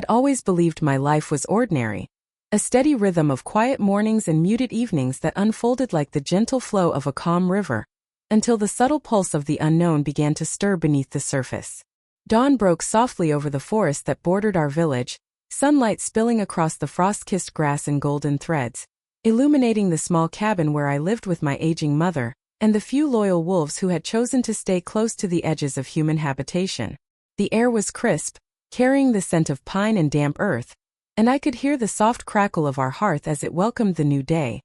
had always believed my life was ordinary, a steady rhythm of quiet mornings and muted evenings that unfolded like the gentle flow of a calm river, until the subtle pulse of the unknown began to stir beneath the surface. Dawn broke softly over the forest that bordered our village, sunlight spilling across the frost-kissed grass in golden threads, illuminating the small cabin where I lived with my aging mother, and the few loyal wolves who had chosen to stay close to the edges of human habitation. The air was crisp, carrying the scent of pine and damp earth, and I could hear the soft crackle of our hearth as it welcomed the new day,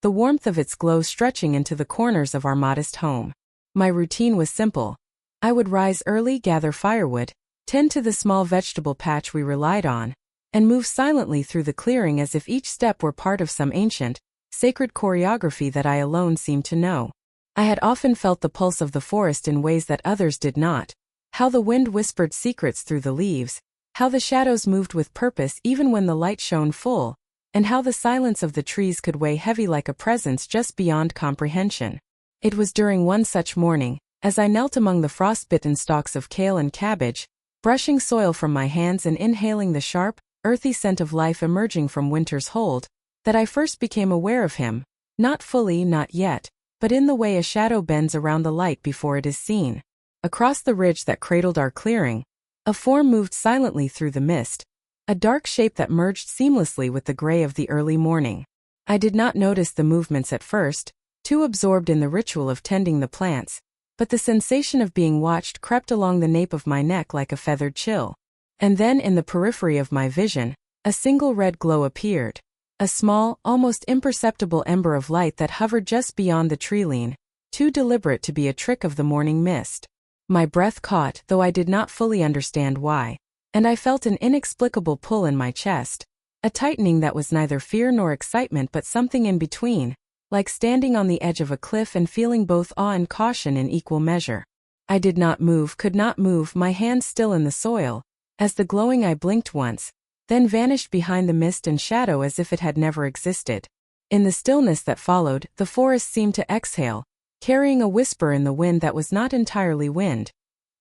the warmth of its glow stretching into the corners of our modest home. My routine was simple. I would rise early, gather firewood, tend to the small vegetable patch we relied on, and move silently through the clearing as if each step were part of some ancient, sacred choreography that I alone seemed to know. I had often felt the pulse of the forest in ways that others did not, how the wind whispered secrets through the leaves, how the shadows moved with purpose even when the light shone full, and how the silence of the trees could weigh heavy like a presence just beyond comprehension. It was during one such morning, as I knelt among the frost-bitten stalks of kale and cabbage, brushing soil from my hands and inhaling the sharp, earthy scent of life emerging from winter's hold, that I first became aware of him, not fully, not yet, but in the way a shadow bends around the light before it is seen. Across the ridge that cradled our clearing, a form moved silently through the mist, a dark shape that merged seamlessly with the gray of the early morning. I did not notice the movements at first, too absorbed in the ritual of tending the plants, but the sensation of being watched crept along the nape of my neck like a feathered chill. And then in the periphery of my vision, a single red glow appeared, a small, almost imperceptible ember of light that hovered just beyond the tree-line, too deliberate to be a trick of the morning mist. My breath caught, though I did not fully understand why, and I felt an inexplicable pull in my chest, a tightening that was neither fear nor excitement but something in between, like standing on the edge of a cliff and feeling both awe and caution in equal measure. I did not move, could not move, my hands still in the soil, as the glowing eye blinked once, then vanished behind the mist and shadow as if it had never existed. In the stillness that followed, the forest seemed to exhale, carrying a whisper in the wind that was not entirely wind,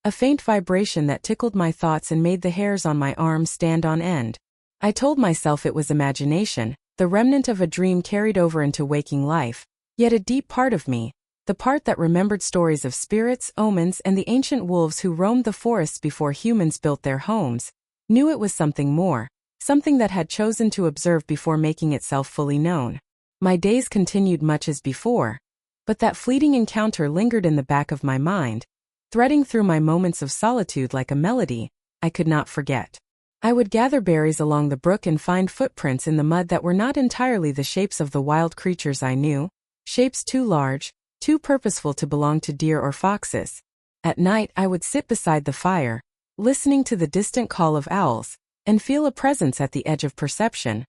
a faint vibration that tickled my thoughts and made the hairs on my arms stand on end. I told myself it was imagination, the remnant of a dream carried over into waking life, yet a deep part of me, the part that remembered stories of spirits, omens, and the ancient wolves who roamed the forests before humans built their homes, knew it was something more, something that had chosen to observe before making itself fully known. My days continued much as before, but that fleeting encounter lingered in the back of my mind, threading through my moments of solitude like a melody I could not forget. I would gather berries along the brook and find footprints in the mud that were not entirely the shapes of the wild creatures I knew, shapes too large, too purposeful to belong to deer or foxes. At night I would sit beside the fire, listening to the distant call of owls, and feel a presence at the edge of perception,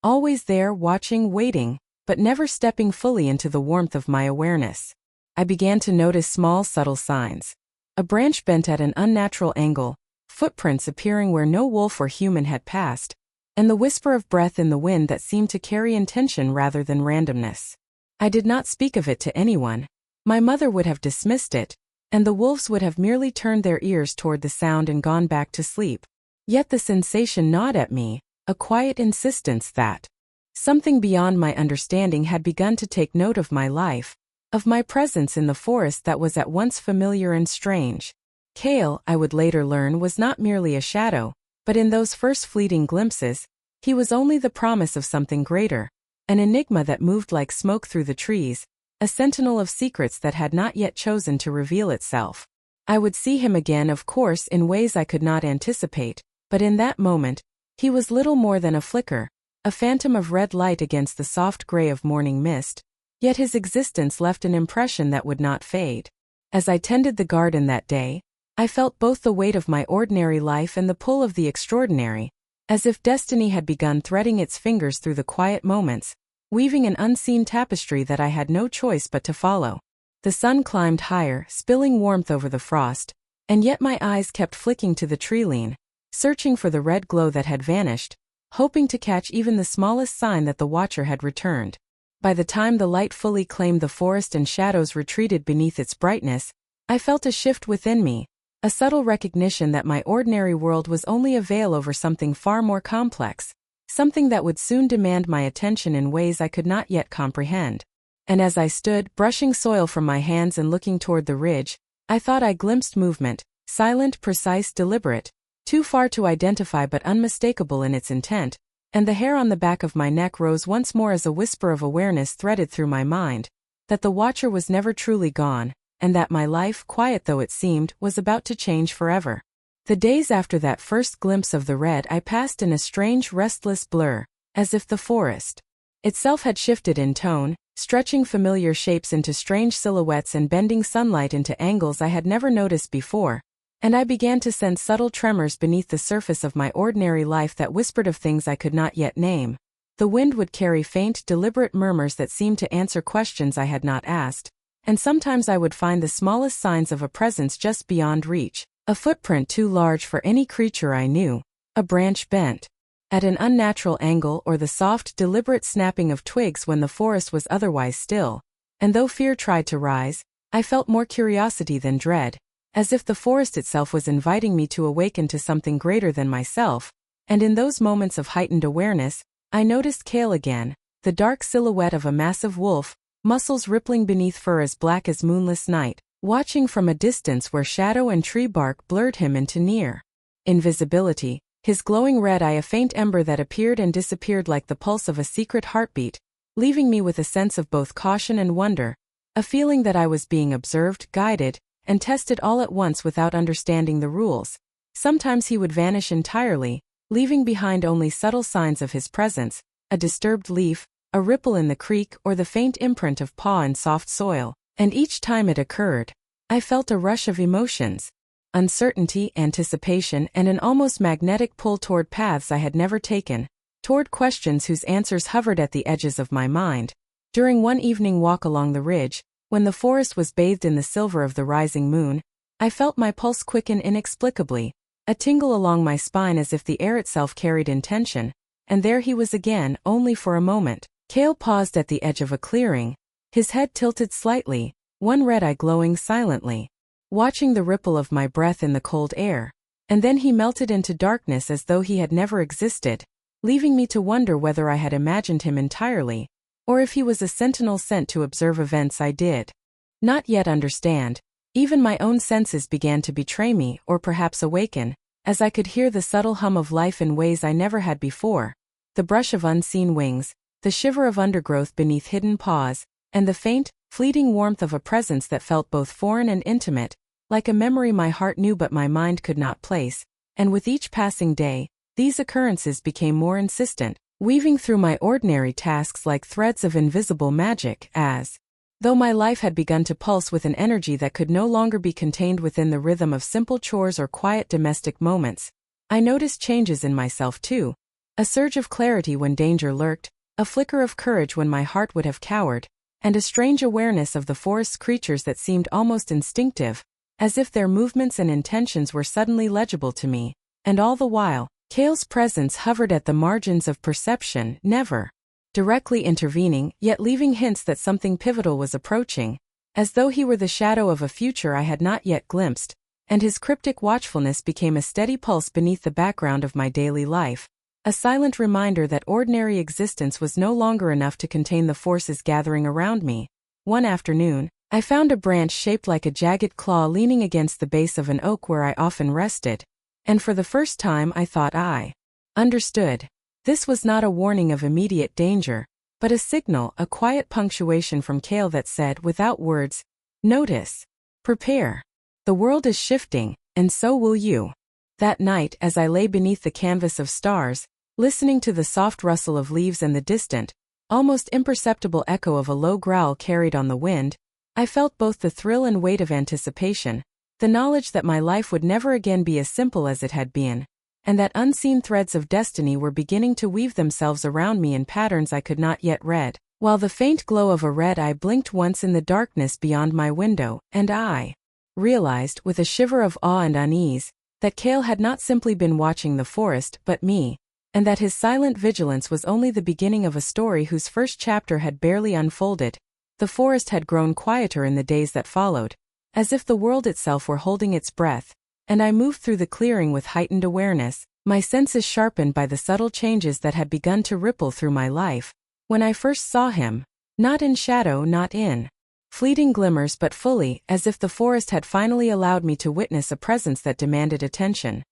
always there, watching, waiting, but never stepping fully into the warmth of my awareness. I began to notice small, subtle signs. A branch bent at an unnatural angle, footprints appearing where no wolf or human had passed, and the whisper of breath in the wind that seemed to carry intention rather than randomness. I did not speak of it to anyone. My mother would have dismissed it, and the wolves would have merely turned their ears toward the sound and gone back to sleep. Yet the sensation gnawed at me, a quiet insistence that something beyond my understanding had begun to take note of my life, of my presence in the forest that was at once familiar and strange. Kael, I would later learn, was not merely a shadow, but in those first fleeting glimpses, he was only the promise of something greater, an enigma that moved like smoke through the trees, a sentinel of secrets that had not yet chosen to reveal itself. I would see him again, of course, in ways I could not anticipate, but in that moment, he was little more than a flicker, a phantom of red light against the soft gray of morning mist, yet his existence left an impression that would not fade. As I tended the garden that day, I felt both the weight of my ordinary life and the pull of the extraordinary, as if destiny had begun threading its fingers through the quiet moments, weaving an unseen tapestry that I had no choice but to follow. The sun climbed higher, spilling warmth over the frost, and yet my eyes kept flicking to the tree-line, searching for the red glow that had vanished, hoping to catch even the smallest sign that the watcher had returned. By the time the light fully claimed the forest and shadows retreated beneath its brightness, I felt a shift within me, a subtle recognition that my ordinary world was only a veil over something far more complex, something that would soon demand my attention in ways I could not yet comprehend. And as I stood, brushing soil from my hands and looking toward the ridge, I thought I glimpsed movement, silent, precise, deliberate, too far to identify but unmistakable in its intent, and the hair on the back of my neck rose once more as a whisper of awareness threaded through my mind, that the watcher was never truly gone, and that my life, quiet though it seemed, was about to change forever. The days after that first glimpse of the red I passed in a strange, restless blur, as if the forest itself had shifted in tone, stretching familiar shapes into strange silhouettes and bending sunlight into angles I had never noticed before, and I began to sense subtle tremors beneath the surface of my ordinary life that whispered of things I could not yet name. The wind would carry faint, deliberate murmurs that seemed to answer questions I had not asked, and sometimes I would find the smallest signs of a presence just beyond reach, a footprint too large for any creature I knew, a branch bent at an unnatural angle, or the soft, deliberate snapping of twigs when the forest was otherwise still. And though fear tried to rise, I felt more curiosity than dread, as if the forest itself was inviting me to awaken to something greater than myself. And in those moments of heightened awareness, I noticed Kael again, the dark silhouette of a massive wolf, muscles rippling beneath fur as black as moonless night, watching from a distance where shadow and tree bark blurred him into near invisibility, his glowing red eye a faint ember that appeared and disappeared like the pulse of a secret heartbeat, leaving me with a sense of both caution and wonder, a feeling that I was being observed, guided, and tested all at once without understanding the rules. Sometimes he would vanish entirely, leaving behind only subtle signs of his presence, a disturbed leaf, a ripple in the creek, or the faint imprint of paw in soft soil, and each time it occurred, I felt a rush of emotions. Uncertainty, anticipation, and an almost magnetic pull toward paths I had never taken, toward questions whose answers hovered at the edges of my mind. During one evening walk along the ridge, when the forest was bathed in the silver of the rising moon, I felt my pulse quicken inexplicably, a tingle along my spine as if the air itself carried intention, and there he was again, only for a moment. Kael paused at the edge of a clearing, his head tilted slightly, one red eye glowing silently, watching the ripple of my breath in the cold air, and then he melted into darkness as though he had never existed, leaving me to wonder whether I had imagined him entirely, or if he was a sentinel sent to observe events I did not yet understand. Even my own senses began to betray me, or perhaps awaken, as I could hear the subtle hum of life in ways I never had before, the brush of unseen wings, the shiver of undergrowth beneath hidden paws, and the faint, fleeting warmth of a presence that felt both foreign and intimate, like a memory my heart knew but my mind could not place. And with each passing day, these occurrences became more insistent, weaving through my ordinary tasks like threads of invisible magic, as though my life had begun to pulse with an energy that could no longer be contained within the rhythm of simple chores or quiet domestic moments. I noticed changes in myself too, a surge of clarity when danger lurked, a flicker of courage when my heart would have cowered, and a strange awareness of the forest's creatures that seemed almost instinctive, as if their movements and intentions were suddenly legible to me. And all the while, Kael's presence hovered at the margins of perception, never directly intervening, yet leaving hints that something pivotal was approaching, as though he were the shadow of a future I had not yet glimpsed, and his cryptic watchfulness became a steady pulse beneath the background of my daily life, a silent reminder that ordinary existence was no longer enough to contain the forces gathering around me. One afternoon, I found a branch shaped like a jagged claw leaning against the base of an oak where I often rested, and for the first time I thought I understood. This was not a warning of immediate danger, but a signal, a quiet punctuation from Kael that said without words, "Notice. Prepare. The world is shifting, and so will you." That night, as I lay beneath the canvas of stars, listening to the soft rustle of leaves and the distant, almost imperceptible echo of a low growl carried on the wind, I felt both the thrill and weight of anticipation, the knowledge that my life would never again be as simple as it had been, and that unseen threads of destiny were beginning to weave themselves around me in patterns I could not yet read, while the faint glow of a red eye blinked once in the darkness beyond my window, and I realized, with a shiver of awe and unease, that Kael had not simply been watching the forest but me, and that his silent vigilance was only the beginning of a story whose first chapter had barely unfolded. The forest had grown quieter in the days that followed, as if the world itself were holding its breath, and I moved through the clearing with heightened awareness, my senses sharpened by the subtle changes that had begun to ripple through my life. When I first saw him, not in shadow, not in fleeting glimmers, but fully, as if the forest had finally allowed me to witness a presence that demanded attention.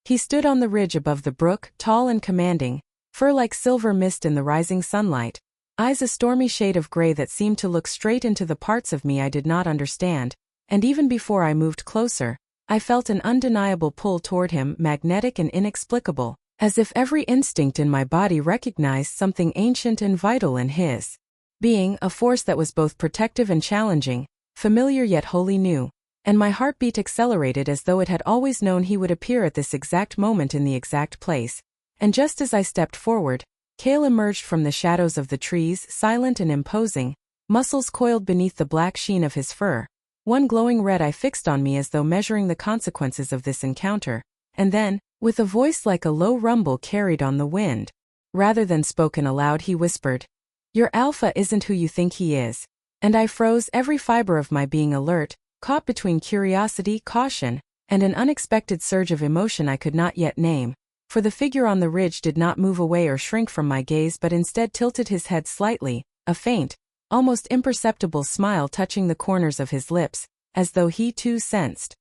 He stood on the ridge above the brook, tall and commanding, fur like silver mist in the rising sunlight, eyes a stormy shade of gray that seemed to look straight into the parts of me I did not understand, and even before I moved closer, I felt an undeniable pull toward him, magnetic and inexplicable, as if every instinct in my body recognized something ancient and vital in his being, a force that was both protective and challenging, familiar yet wholly new, and my heartbeat accelerated as though it had always known he would appear at this exact moment in the exact place. And just as I stepped forward, Kael emerged from the shadows of the trees, silent and imposing, muscles coiled beneath the black sheen of his fur. One glowing red eye fixed on me as though measuring the consequences of this encounter, and then, with a voice like a low rumble carried on the wind, rather than spoken aloud, he whispered, "Your alpha isn't who you think he is." And I froze, every fiber of my being alert, caught between curiosity, caution, and an unexpected surge of emotion I could not yet name, for the figure on the ridge did not move away or shrink from my gaze but instead tilted his head slightly, a faint, almost imperceptible smile touching the corners of his lips, as though he too sensed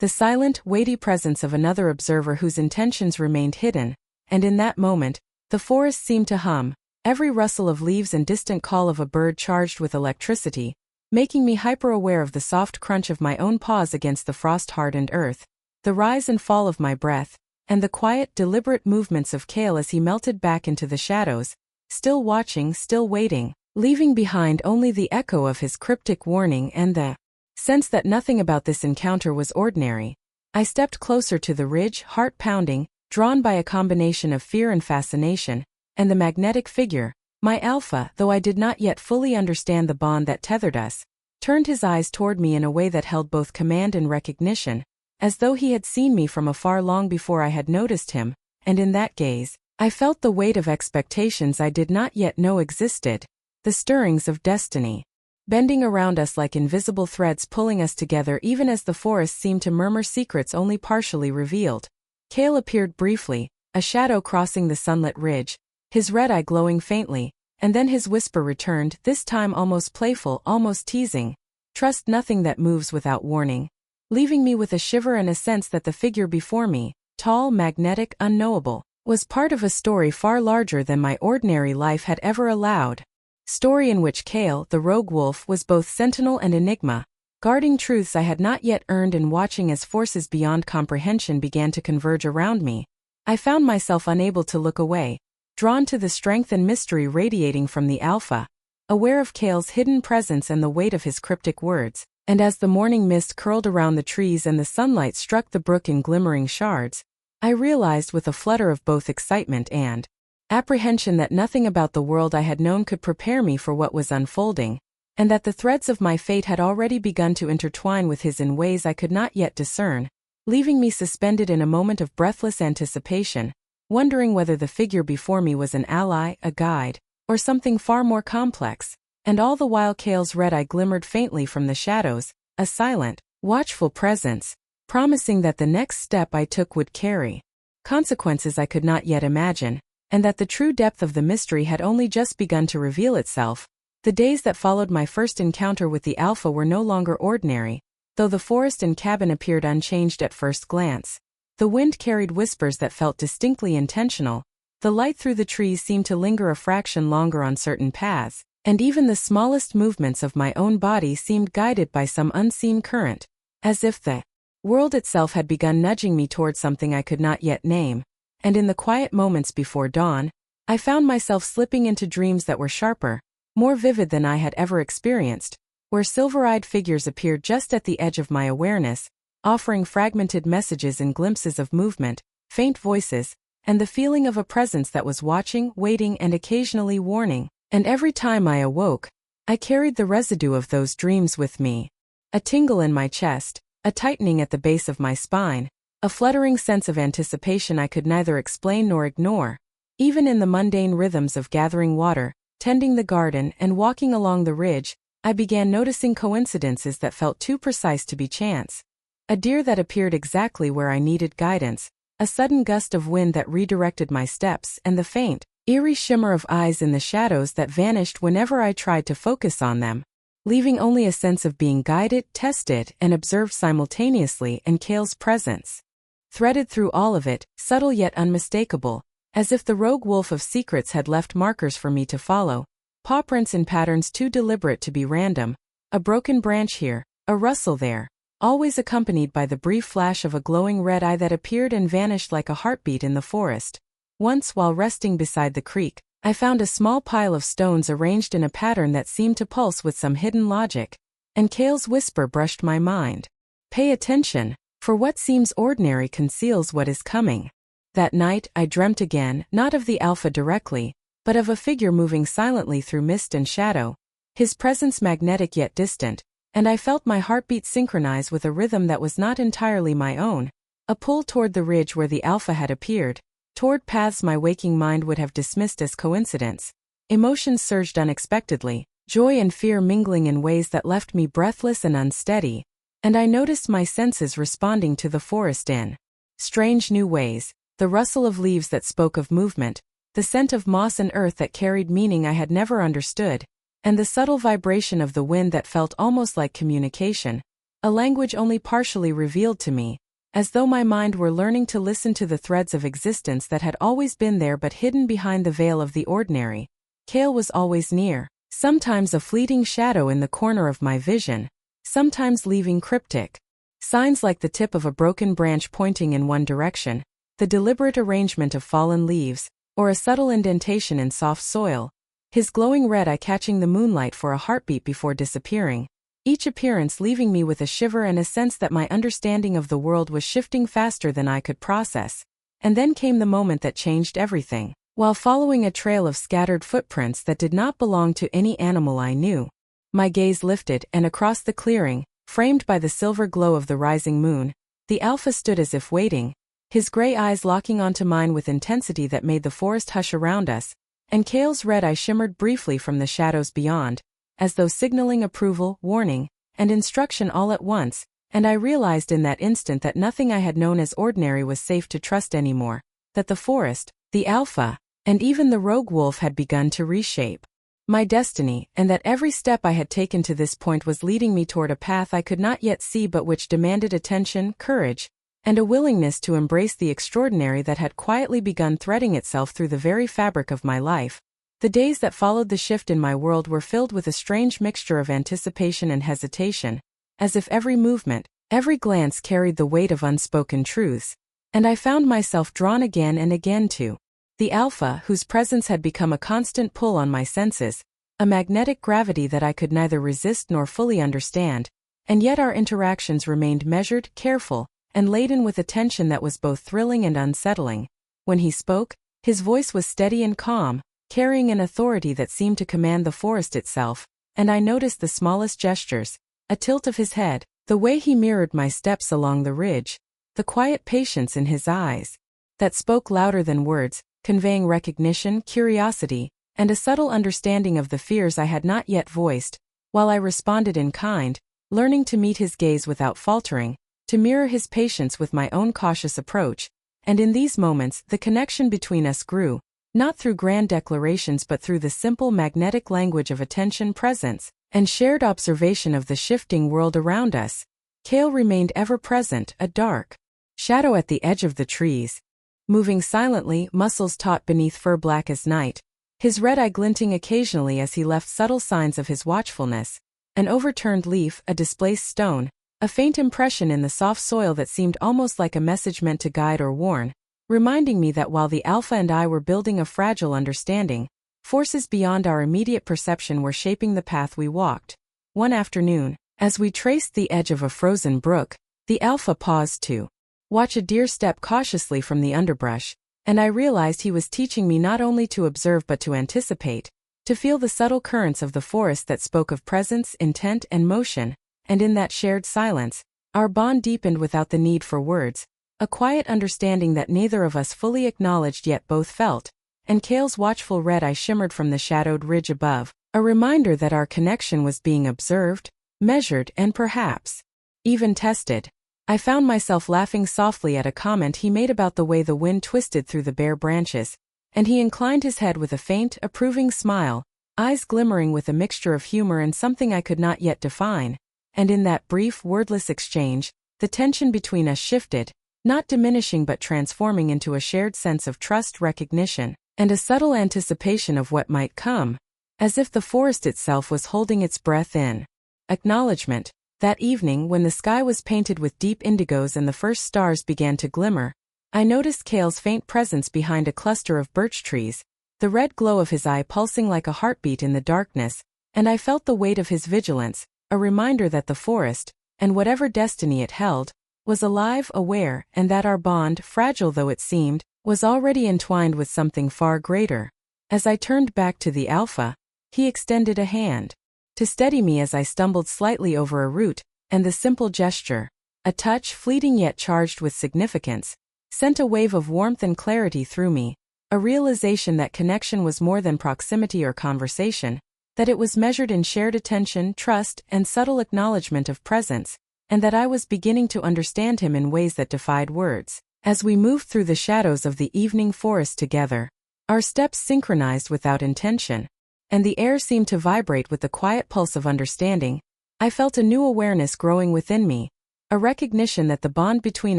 the silent, weighty presence of another observer whose intentions remained hidden, and in that moment, the forest seemed to hum, every rustle of leaves and distant call of a bird charged with electricity, making me hyper-aware of the soft crunch of my own paws against the frost-hardened earth, the rise and fall of my breath, and the quiet, deliberate movements of Kael as he melted back into the shadows, still watching, still waiting, leaving behind only the echo of his cryptic warning and the sense that nothing about this encounter was ordinary. I stepped closer to the ridge, heart pounding, drawn by a combination of fear and fascination, and the magnetic figure, my alpha, though I did not yet fully understand the bond that tethered us, turned his eyes toward me in a way that held both command and recognition, as though he had seen me from afar long before I had noticed him, and in that gaze, I felt the weight of expectations I did not yet know existed, the stirrings of destiny, bending around us like invisible threads pulling us together even as the forest seemed to murmur secrets only partially revealed. Kael appeared briefly, a shadow crossing the sunlit ridge, his red eye glowing faintly, and then his whisper returned, this time almost playful, almost teasing, "Trust nothing that moves without warning," leaving me with a shiver and a sense that the figure before me, tall, magnetic, unknowable, was part of a story far larger than my ordinary life had ever allowed. Story in which Kael, the rogue wolf, was both sentinel and enigma, guarding truths I had not yet earned and watching as forces beyond comprehension began to converge around me. I found myself unable to look away, drawn to the strength and mystery radiating from the alpha, aware of Kael's hidden presence and the weight of his cryptic words, and as the morning mist curled around the trees and the sunlight struck the brook in glimmering shards, I realized with a flutter of both excitement and apprehension that nothing about the world I had known could prepare me for what was unfolding, and that the threads of my fate had already begun to intertwine with his in ways I could not yet discern, leaving me suspended in a moment of breathless anticipation, wondering whether the figure before me was an ally, a guide, or something far more complex, and all the while Kael's red eye glimmered faintly from the shadows, a silent, watchful presence, promising that the next step I took would carry consequences I could not yet imagine, and that the true depth of the mystery had only just begun to reveal itself. The days that followed my first encounter with the alpha were no longer ordinary, though the forest and cabin appeared unchanged at first glance. The wind carried whispers that felt distinctly intentional, the light through the trees seemed to linger a fraction longer on certain paths, and even the smallest movements of my own body seemed guided by some unseen current, as if the world itself had begun nudging me toward something I could not yet name. And in the quiet moments before dawn, I found myself slipping into dreams that were sharper, more vivid than I had ever experienced, where silver-eyed figures appeared just at the edge of my awareness, offering fragmented messages and glimpses of movement, faint voices, and the feeling of a presence that was watching, waiting, and occasionally warning. And every time I awoke, I carried the residue of those dreams with me. A tingle in my chest, a tightening at the base of my spine, a fluttering sense of anticipation I could neither explain nor ignore. Even in the mundane rhythms of gathering water, tending the garden, and walking along the ridge, I began noticing coincidences that felt too precise to be chance. a deer that appeared exactly where I needed guidance, a sudden gust of wind that redirected my steps, and the faint, eerie shimmer of eyes in the shadows that vanished whenever I tried to focus on them, leaving only a sense of being guided, tested, and observed simultaneously in Kael's presence. Threaded through all of it, subtle yet unmistakable, as if the rogue wolf of secrets had left markers for me to follow, paw prints in patterns too deliberate to be random, a broken branch here, a rustle there, always accompanied by the brief flash of a glowing red eye that appeared and vanished like a heartbeat in the forest. Once, while resting beside the creek, I found a small pile of stones arranged in a pattern that seemed to pulse with some hidden logic, and Kael's whisper brushed my mind. Pay attention, for what seems ordinary conceals what is coming. That night, I dreamt again, not of the Alpha directly, but of a figure moving silently through mist and shadow, his presence magnetic yet distant, and I felt my heartbeat synchronize with a rhythm that was not entirely my own, a pull toward the ridge where the Alpha had appeared, toward paths my waking mind would have dismissed as coincidence. Emotions surged unexpectedly, joy and fear mingling in ways that left me breathless and unsteady, and I noticed my senses responding to the forest in strange new ways, the rustle of leaves that spoke of movement, the scent of moss and earth that carried meaning I had never understood, and the subtle vibration of the wind that felt almost like communication, a language only partially revealed to me, as though my mind were learning to listen to the threads of existence that had always been there but hidden behind the veil of the ordinary. Kael was always near, sometimes a fleeting shadow in the corner of my vision, sometimes leaving cryptic signs like the tip of a broken branch pointing in one direction, the deliberate arrangement of fallen leaves, or a subtle indentation in soft soil, his glowing red eye catching the moonlight for a heartbeat before disappearing, each appearance leaving me with a shiver and a sense that my understanding of the world was shifting faster than I could process. And then came the moment that changed everything. While following a trail of scattered footprints that did not belong to any animal I knew, my gaze lifted, and across the clearing, framed by the silver glow of the rising moon, the Alpha stood as if waiting, his gray eyes locking onto mine with intensity that made the forest hush around us, and Kael's red eye shimmered briefly from the shadows beyond, as though signaling approval, warning, and instruction all at once, and I realized in that instant that nothing I had known as ordinary was safe to trust anymore, that the forest, the Alpha, and even the rogue wolf had begun to reshape my destiny, and that every step I had taken to this point was leading me toward a path I could not yet see but which demanded attention, courage, and a willingness to embrace the extraordinary that had quietly begun threading itself through the very fabric of my life. The days that followed the shift in my world were filled with a strange mixture of anticipation and hesitation, as if every movement, every glance carried the weight of unspoken truths, and I found myself drawn again and again to the Alpha, whose presence had become a constant pull on my senses, a magnetic gravity that I could neither resist nor fully understand, and yet our interactions remained measured, careful, and laden with a tension that was both thrilling and unsettling. When he spoke, his voice was steady and calm, carrying an authority that seemed to command the forest itself, and I noticed the smallest gestures, a tilt of his head, the way he mirrored my steps along the ridge, the quiet patience in his eyes, that spoke louder than words, conveying recognition, curiosity, and a subtle understanding of the fears I had not yet voiced, while I responded in kind, learning to meet his gaze without faltering, to mirror his patience with my own cautious approach, and in these moments the connection between us grew, not through grand declarations but through the simple magnetic language of attention, presence, and shared observation of the shifting world around us. Kael remained ever present, a dark shadow at the edge of the trees, moving silently, muscles taut beneath fur black as night, his red eye glinting occasionally as he left subtle signs of his watchfulness, an overturned leaf, a displaced stone, a faint impression in the soft soil that seemed almost like a message meant to guide or warn, reminding me that while the Alpha and I were building a fragile understanding, forces beyond our immediate perception were shaping the path we walked. One afternoon, as we traced the edge of a frozen brook, the Alpha paused to watch a deer step cautiously from the underbrush, and I realized he was teaching me not only to observe but to anticipate, to feel the subtle currents of the forest that spoke of presence, intent, and motion, and in that shared silence, our bond deepened without the need for words, a quiet understanding that neither of us fully acknowledged yet both felt, and Kael's watchful red eye shimmered from the shadowed ridge above, a reminder that our connection was being observed, measured, and perhaps even tested. I found myself laughing softly at a comment he made about the way the wind twisted through the bare branches, and he inclined his head with a faint, approving smile, eyes glimmering with a mixture of humor and something I could not yet define, and in that brief, wordless exchange, the tension between us shifted, not diminishing but transforming into a shared sense of trust, recognition, and a subtle anticipation of what might come, as if the forest itself was holding its breath in acknowledgement. That evening, when the sky was painted with deep indigos and the first stars began to glimmer, I noticed Kael's faint presence behind a cluster of birch trees, the red glow of his eye pulsing like a heartbeat in the darkness, and I felt the weight of his vigilance, a reminder that the forest, and whatever destiny it held, was alive, aware, and that our bond, fragile though it seemed, was already entwined with something far greater. As I turned back to the Alpha, he extended a hand to steady me as I stumbled slightly over a root, and the simple gesture, a touch fleeting yet charged with significance, sent a wave of warmth and clarity through me, a realization that connection was more than proximity or conversation, that it was measured in shared attention, trust, and subtle acknowledgement of presence, and that I was beginning to understand him in ways that defied words. As we moved through the shadows of the evening forest together, our steps synchronized without intention, and the air seemed to vibrate with the quiet pulse of understanding. I felt a new awareness growing within me, a recognition that the bond between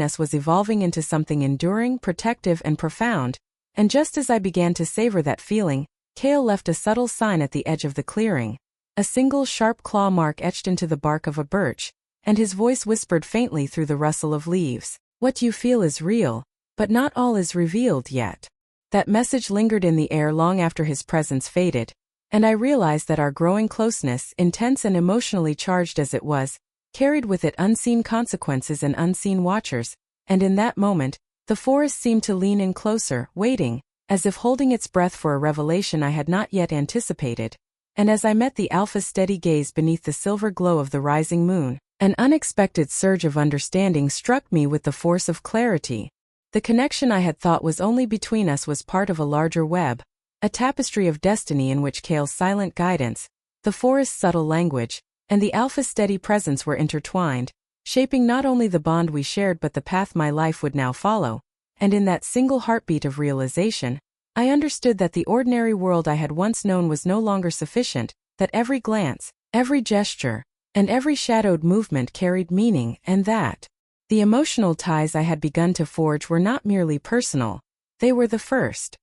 us was evolving into something enduring, protective, and profound, and just as I began to savor that feeling, Kael left a subtle sign at the edge of the clearing, a single sharp claw mark etched into the bark of a birch, and his voice whispered faintly through the rustle of leaves, "What you feel is real, but not all is revealed yet." That message lingered in the air long after his presence faded, and I realized that our growing closeness, intense and emotionally charged as it was, carried with it unseen consequences and unseen watchers, and in that moment, the forest seemed to lean in closer, waiting, as if holding its breath for a revelation I had not yet anticipated. And as I met the Alpha's steady gaze beneath the silver glow of the rising moon, an unexpected surge of understanding struck me with the force of clarity. The connection I had thought was only between us was part of a larger web, a tapestry of destiny in which Kael's silent guidance, the forest's subtle language, and the Alpha's steady presence were intertwined, shaping not only the bond we shared but the path my life would now follow. And in that single heartbeat of realization, I understood that the ordinary world I had once known was no longer sufficient, that every glance, every gesture, and every shadowed movement carried meaning, and that the emotional ties I had begun to forge were not merely personal, they were the first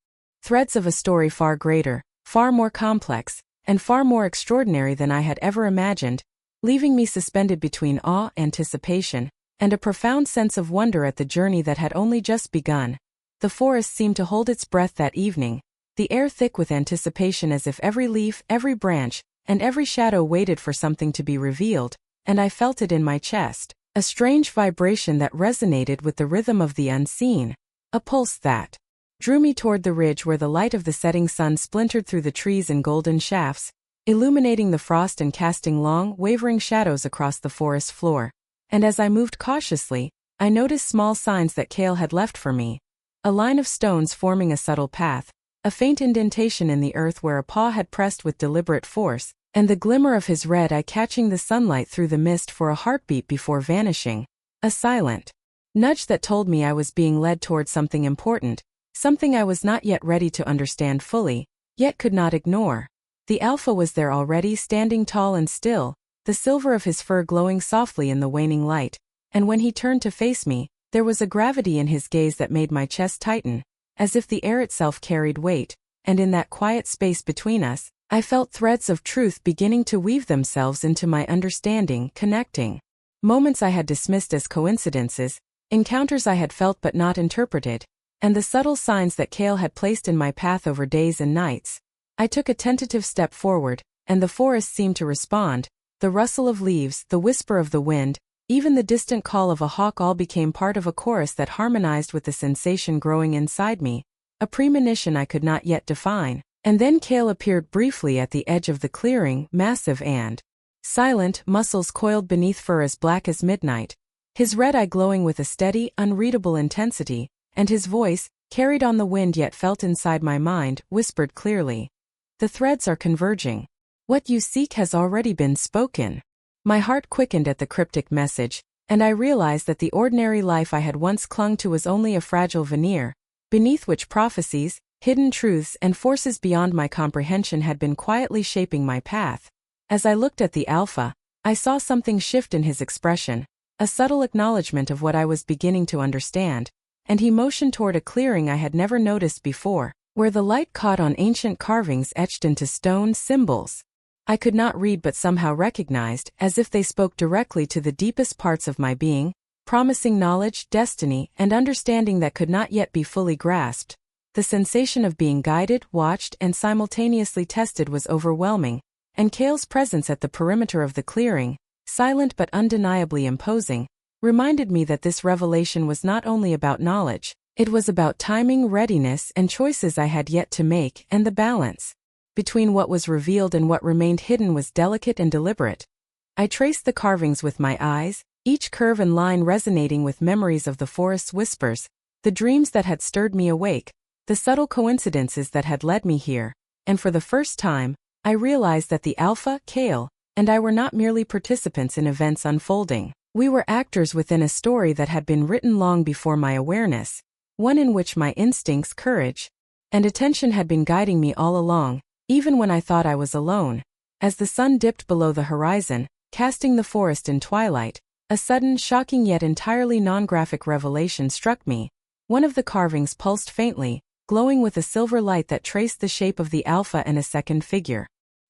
threads of a story far greater, far more complex, and far more extraordinary than I had ever imagined, leaving me suspended between awe, anticipation, and a profound sense of wonder at the journey that had only just begun. The forest seemed to hold its breath that evening, the air thick with anticipation as if every leaf, every branch, and every shadow waited for something to be revealed, and I felt it in my chest, a strange vibration that resonated with the rhythm of the unseen, a pulse that drew me toward the ridge where the light of the setting sun splintered through the trees in golden shafts, illuminating the frost and casting long, wavering shadows across the forest floor. And as I moved cautiously, I noticed small signs that Kael had left for me. A line of stones forming a subtle path, a faint indentation in the earth where a paw had pressed with deliberate force, and the glimmer of his red eye catching the sunlight through the mist for a heartbeat before vanishing. A silent nudge that told me I was being led toward something important, something I was not yet ready to understand fully, yet could not ignore. The Alpha was there already, standing tall and still, the silver of his fur glowing softly in the waning light, and when he turned to face me, there was a gravity in his gaze that made my chest tighten, as if the air itself carried weight, and in that quiet space between us, I felt threads of truth beginning to weave themselves into my understanding, connecting moments I had dismissed as coincidences, encounters I had felt but not interpreted, and the subtle signs that Kael had placed in my path over days and nights. I took a tentative step forward, and the forest seemed to respond. The rustle of leaves, the whisper of the wind, even the distant call of a hawk all became part of a chorus that harmonized with the sensation growing inside me, a premonition I could not yet define. And then Kael appeared briefly at the edge of the clearing, massive and silent, muscles coiled beneath fur as black as midnight, his red eye glowing with a steady, unreadable intensity, and his voice, carried on the wind yet felt inside my mind, whispered clearly. "The threads are converging. What you seek has already been spoken." My heart quickened at the cryptic message, and I realized that the ordinary life I had once clung to was only a fragile veneer, beneath which prophecies, hidden truths, and forces beyond my comprehension had been quietly shaping my path. As I looked at the Alpha, I saw something shift in his expression, a subtle acknowledgement of what I was beginning to understand, and he motioned toward a clearing I had never noticed before, where the light caught on ancient carvings etched into stone symbols I could not read but somehow recognized, as if they spoke directly to the deepest parts of my being, promising knowledge, destiny, and understanding that could not yet be fully grasped. The sensation of being guided, watched, and simultaneously tested was overwhelming, and Kael's presence at the perimeter of the clearing, silent but undeniably imposing, reminded me that this revelation was not only about knowledge, it was about timing, readiness, and choices I had yet to make, and the balance between what was revealed and what remained hidden was delicate and deliberate. I traced the carvings with my eyes, each curve and line resonating with memories of the forest's whispers, the dreams that had stirred me awake, the subtle coincidences that had led me here, and for the first time, I realized that the Alpha, Kael, and I were not merely participants in events unfolding. We were actors within a story that had been written long before my awareness, one in which my instincts, courage, and attention had been guiding me all along, even when I thought I was alone. As the sun dipped below the horizon, casting the forest in twilight, a sudden, shocking yet entirely non-graphic revelation struck me. One of the carvings pulsed faintly, glowing with a silver light that traced the shape of the Alpha and a second figure.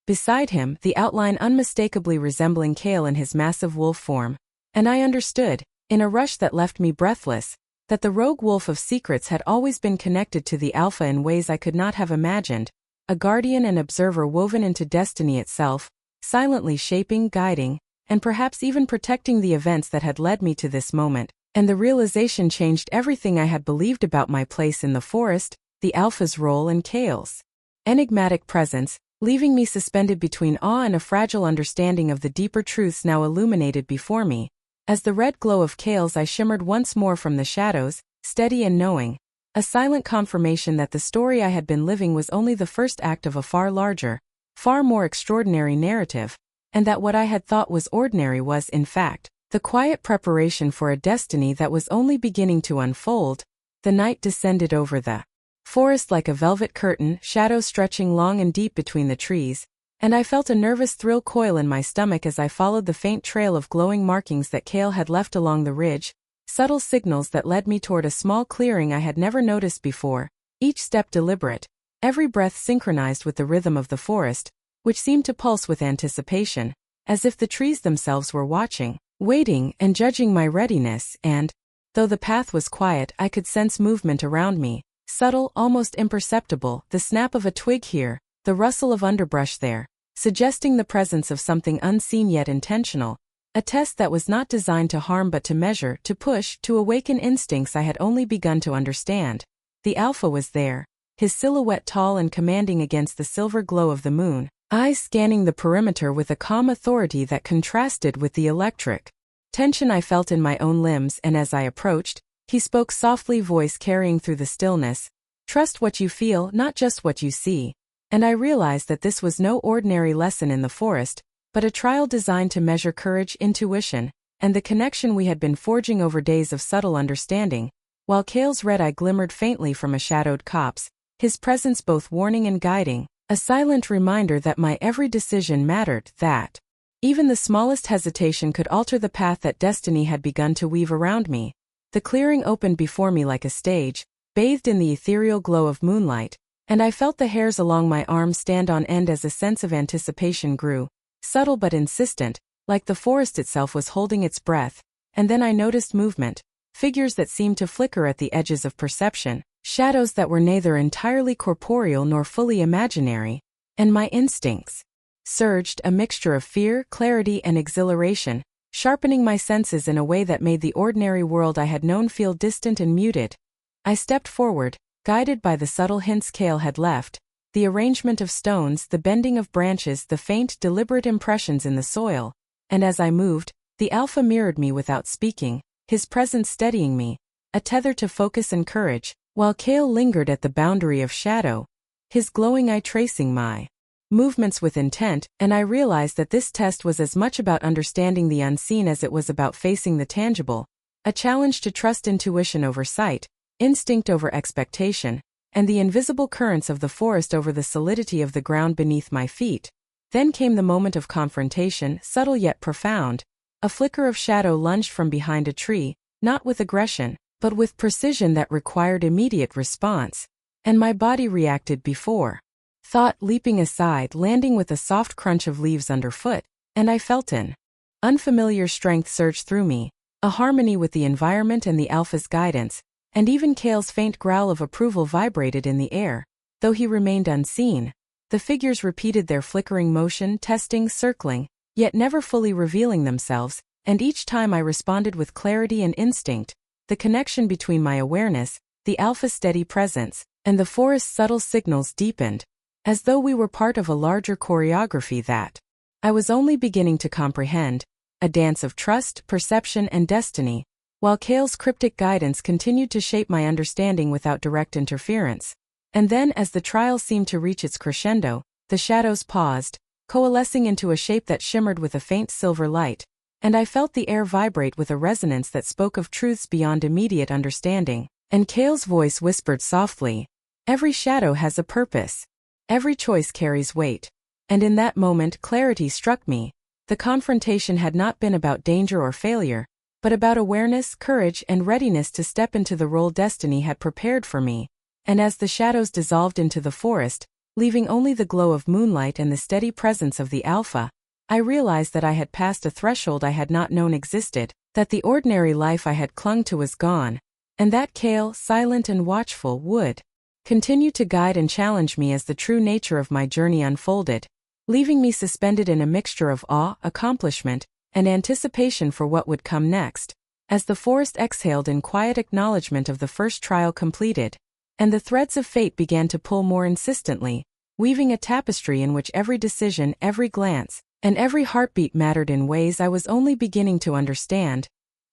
Beside him, the outline unmistakably resembling Kael in his massive wolf form. And I understood, in a rush that left me breathless, that the rogue wolf of secrets had always been connected to the Alpha in ways I could not have imagined, a guardian and observer woven into destiny itself, silently shaping, guiding, and perhaps even protecting the events that had led me to this moment. And the realization changed everything I had believed about my place in the forest, the Alpha's role, and Kael's enigmatic presence, leaving me suspended between awe and a fragile understanding of the deeper truths now illuminated before me. As the red glow of Kael's eye shimmered once more from the shadows, steady and knowing, a silent confirmation that the story I had been living was only the first act of a far larger, far more extraordinary narrative, and that what I had thought was ordinary was, in fact, the quiet preparation for a destiny that was only beginning to unfold. The night descended over the forest like a velvet curtain, shadows stretching long and deep between the trees, and I felt a nervous thrill coil in my stomach as I followed the faint trail of glowing markings that Kael had left along the ridge, subtle signals that led me toward a small clearing I had never noticed before, each step deliberate, every breath synchronized with the rhythm of the forest, which seemed to pulse with anticipation, as if the trees themselves were watching, waiting, and judging my readiness. And, though the path was quiet, I could sense movement around me, subtle, almost imperceptible, the snap of a twig here, the rustle of underbrush there, suggesting the presence of something unseen yet intentional. A test that was not designed to harm but to measure, to push, to awaken instincts I had only begun to understand. The Alpha was there, his silhouette tall and commanding against the silver glow of the moon, eyes scanning the perimeter with a calm authority that contrasted with the electric tension I felt in my own limbs. And as I approached, he spoke softly, voice carrying through the stillness, "Trust what you feel, not just what you see." And I realized that this was no ordinary lesson in the forest, but a trial designed to measure courage, intuition, and the connection we had been forging over days of subtle understanding. While Kael's red eye glimmered faintly from a shadowed copse, his presence both warning and guiding, a silent reminder that my every decision mattered, that even the smallest hesitation could alter the path that destiny had begun to weave around me. The clearing opened before me like a stage, bathed in the ethereal glow of moonlight, and I felt the hairs along my arms stand on end as a sense of anticipation grew, subtle but insistent, like the forest itself was holding its breath. And then I noticed movement, figures that seemed to flicker at the edges of perception, shadows that were neither entirely corporeal nor fully imaginary, and my instincts surged, a mixture of fear, clarity, and exhilaration, sharpening my senses in a way that made the ordinary world I had known feel distant and muted. I stepped forward, guided by the subtle hints Kael had left, the arrangement of stones, the bending of branches, the faint, deliberate impressions in the soil, and as I moved, the Alpha mirrored me without speaking, his presence steadying me, a tether to focus and courage, while Kael lingered at the boundary of shadow, his glowing eye tracing my movements with intent, and I realized that this test was as much about understanding the unseen as it was about facing the tangible, a challenge to trust intuition over sight, instinct over expectation, and the invisible currents of the forest over the solidity of the ground beneath my feet. Then came the moment of confrontation, subtle yet profound. A flicker of shadow lunged from behind a tree, not with aggression, but with precision that required immediate response. And my body reacted before thought, leaping aside, landing with a soft crunch of leaves underfoot, and I felt an unfamiliar strength surge through me, a harmony with the environment and the alpha's guidance, and even Kael's faint growl of approval vibrated in the air. Though he remained unseen, the figures repeated their flickering motion, testing, circling, yet never fully revealing themselves, and each time I responded with clarity and instinct. The connection between my awareness, the alpha's steady presence, and the forest's subtle signals deepened, as though we were part of a larger choreography that I was only beginning to comprehend, a dance of trust, perception, and destiny, while Kael's cryptic guidance continued to shape my understanding without direct interference. And then, as the trial seemed to reach its crescendo, the shadows paused, coalescing into a shape that shimmered with a faint silver light, and I felt the air vibrate with a resonance that spoke of truths beyond immediate understanding. And Kael's voice whispered softly, "Every shadow has a purpose. Every choice carries weight." And in that moment clarity struck me. The confrontation had not been about danger or failure, but about awareness, courage, and readiness to step into the role destiny had prepared for me. And as the shadows dissolved into the forest, leaving only the glow of moonlight and the steady presence of the alpha, I realized that I had passed a threshold I had not known existed, that the ordinary life I had clung to was gone, and that Kael, silent and watchful, would continue to guide and challenge me as the true nature of my journey unfolded, leaving me suspended in a mixture of awe, accomplishment, and anticipation for what would come next. As the forest exhaled in quiet acknowledgement of the first trial completed, and the threads of fate began to pull more insistently, weaving a tapestry in which every decision, every glance, and every heartbeat mattered in ways I was only beginning to understand,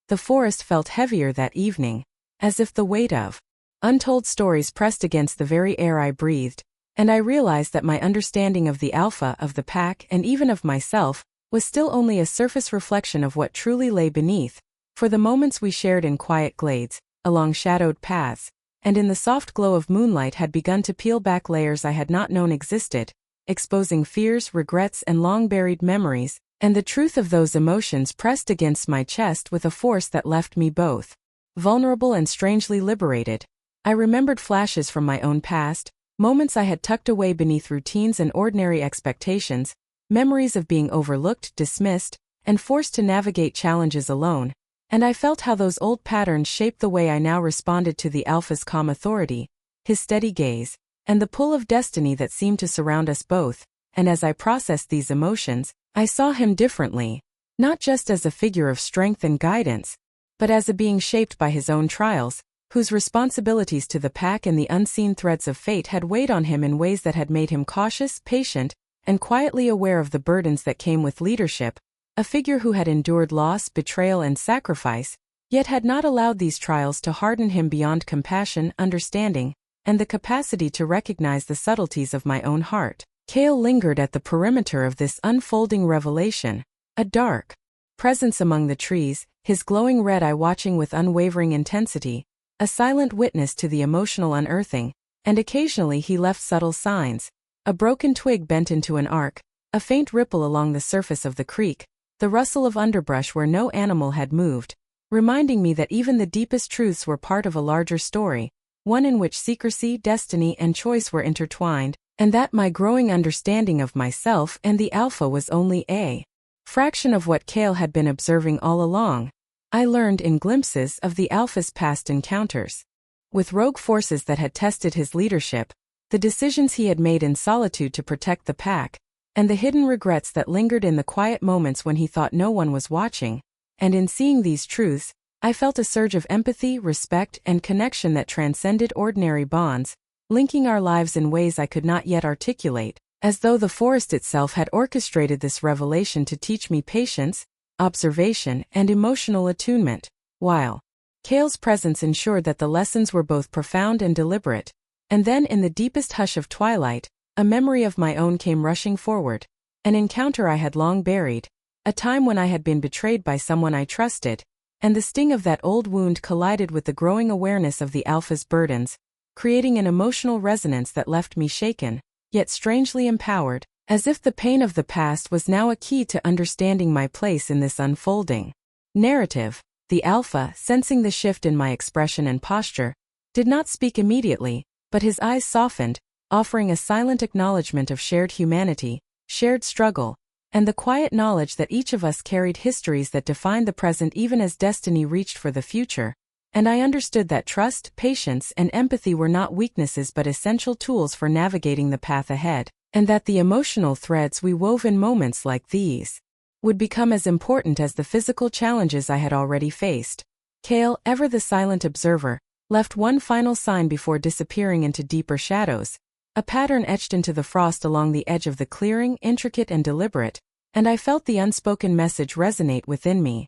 the forest felt heavier that evening, as if the weight of untold stories pressed against the very air I breathed, and I realized that my understanding of the alpha, of the pack, and even of myself, was still only a surface reflection of what truly lay beneath. For the moments we shared in quiet glades, along shadowed paths, and in the soft glow of moonlight had begun to peel back layers I had not known existed, exposing fears, regrets, and long-buried memories, and the truth of those emotions pressed against my chest with a force that left me both vulnerable and strangely liberated. I remembered flashes from my own past, moments I had tucked away beneath routines and ordinary expectations, memories of being overlooked, dismissed, and forced to navigate challenges alone, and I felt how those old patterns shaped the way I now responded to the alpha's calm authority, his steady gaze, and the pull of destiny that seemed to surround us both. And as I processed these emotions, I saw him differently, not just as a figure of strength and guidance, but as a being shaped by his own trials, whose responsibilities to the pack and the unseen threads of fate had weighed on him in ways that had made him cautious, patient, and quietly aware of the burdens that came with leadership, a figure who had endured loss, betrayal, and sacrifice, yet had not allowed these trials to harden him beyond compassion, understanding, and the capacity to recognize the subtleties of my own heart. Kael lingered at the perimeter of this unfolding revelation, a dark presence among the trees, his glowing red eye watching with unwavering intensity, a silent witness to the emotional unearthing, and occasionally he left subtle signs, a broken twig bent into an arc, a faint ripple along the surface of the creek, the rustle of underbrush where no animal had moved, reminding me that even the deepest truths were part of a larger story, one in which secrecy, destiny, and choice were intertwined, and that my growing understanding of myself and the alpha was only a fraction of what Kael had been observing all along. I learned in glimpses of the alpha's past encounters with rogue forces that had tested his leadership, the decisions he had made in solitude to protect the pack, and the hidden regrets that lingered in the quiet moments when he thought no one was watching. And in seeing these truths, I felt a surge of empathy, respect, and connection that transcended ordinary bonds, linking our lives in ways I could not yet articulate, as though the forest itself had orchestrated this revelation to teach me patience, observation, and emotional attunement, while Kael's presence ensured that the lessons were both profound and deliberate. And then in the deepest hush of twilight, A memory of my own came rushing forward. An encounter I had long buried. A time when I had been betrayed by someone I trusted. And the sting of that old wound collided with the growing awareness of the Alpha's burdens, creating an emotional resonance that left me shaken, yet strangely empowered, as if the pain of the past was now a key to understanding my place in this unfolding narrative. The Alpha, sensing the shift in my expression and posture, did not speak immediately, but his eyes softened, offering a silent acknowledgement of shared humanity, shared struggle, and the quiet knowledge that each of us carried histories that defined the present even as destiny reached for the future. And I understood that trust, patience, and empathy were not weaknesses but essential tools for navigating the path ahead, and that the emotional threads we wove in moments like these would become as important as the physical challenges I had already faced. Kael, ever the silent observer, left one final sign before disappearing into deeper shadows, a pattern etched into the frost along the edge of the clearing, intricate and deliberate, and I felt the unspoken message resonate within me.